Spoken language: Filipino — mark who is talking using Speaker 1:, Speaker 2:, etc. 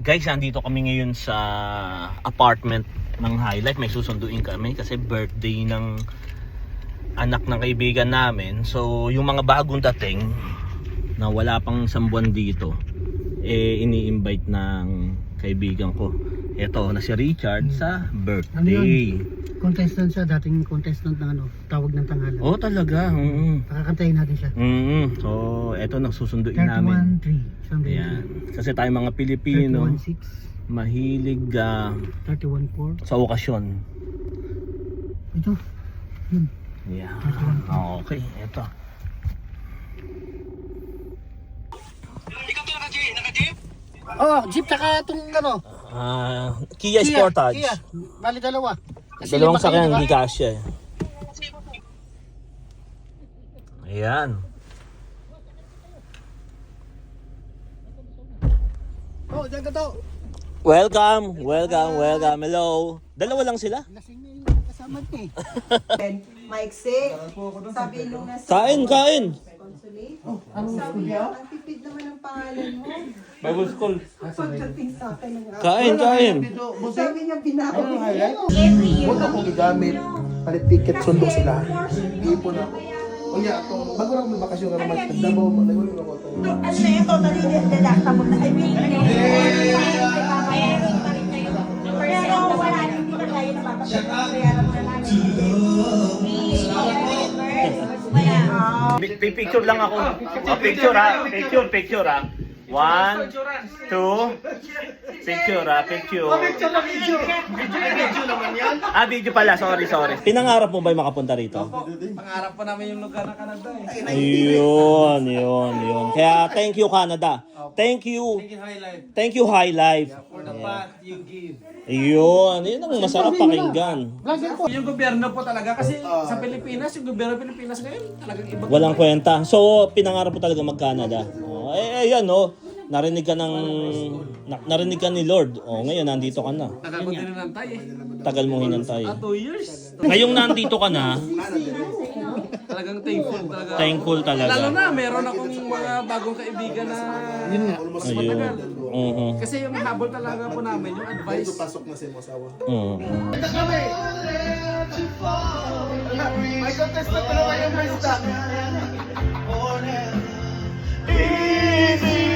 Speaker 1: Guys, andito kami ngayon sa apartment ng Highlife. May susunduin kami kasi birthday ng anak ng kaibigan namin. So, yung mga bagong dating na wala pang isang buwan dito, ini-invite ng kaibigan ko. Ito, na si Richard sa birthday.
Speaker 2: Contestant siya, dating contestant ng tawag ng tanghalan.
Speaker 1: Oh, talaga.
Speaker 2: Pakakantayin natin siya.
Speaker 1: So, eto na susunduin namin.
Speaker 2: 31-3.
Speaker 1: Ayan. Kasi tayo mga Pilipino,
Speaker 2: 31-6.
Speaker 1: mahilig
Speaker 2: 31-4.
Speaker 1: sa okasyon.
Speaker 2: Ito. Yun.
Speaker 1: Yeah. Okay, eto.
Speaker 2: Oh, jeep tsaka itong
Speaker 1: Kia Sportage.
Speaker 2: Kia. Bali dalawa. Kasi
Speaker 1: Dalawang
Speaker 2: lima kayo,
Speaker 1: sakyan,
Speaker 2: di ba?
Speaker 1: hindi kasya eh. Ayan.
Speaker 2: Oh, diyan ka to.
Speaker 1: Welcome. Hello. Dalawa lang sila?
Speaker 2: Lasing na yung kasama niya eh.
Speaker 3: Maiksi. Sabi nung nasa
Speaker 1: Kain.
Speaker 3: consulate. Sabi niya, ang tipid naman ang pangalan mo.
Speaker 1: Bible school.
Speaker 3: Pagdating sa akin ng
Speaker 1: Kain.
Speaker 3: sabi niya, binawi mo.
Speaker 4: Huwag akong gigamit. Palit ticket, sundo sila. Ipon ako. O ya, bago lang may bakasyon ka naman. Nagdabaw mo. Nagulong ako.
Speaker 3: Ano na yun, totally deductible na. I mean, pero wala, hindi na tayo napapagod. Bayaran mo na namin.
Speaker 1: Picture lang ako. Picture ha. Picture ha. 1, 2, picture. Video naman yan. Video pala, sorry. Pinangarap mo ba yung makapunta rito?
Speaker 5: Pangarap pa namin yung lugar ng Canada eh.
Speaker 1: Ayun. Kaya thank you Canada. Thank you High Life.
Speaker 5: For the path you give.
Speaker 1: Ayun ang masarap pakinggan.
Speaker 5: Yung gobyerno po talaga kasi sa Pilipinas, yung gobyerno ng Pilipinas ngayon talagang iba.
Speaker 1: Walang kwenta. So, pinangarap mo talaga mag-Canada. Ayan, narinig ka ni Lord. Ngayon, nandito ka na.
Speaker 5: Tagal ko din nantay eh.
Speaker 1: Tagal mong hinantay.
Speaker 5: 2 years.
Speaker 1: Ngayong nandito ka na,
Speaker 5: Talagang thankful talaga.
Speaker 1: thankful talaga.
Speaker 5: Lalo na, meron akong mga bagong kaibigan na matagal. Kasi yung habol talaga po namin, yung advice.
Speaker 4: Pasok na si Mosawa.
Speaker 2: May contestant pa naman yung first time.
Speaker 4: Easy!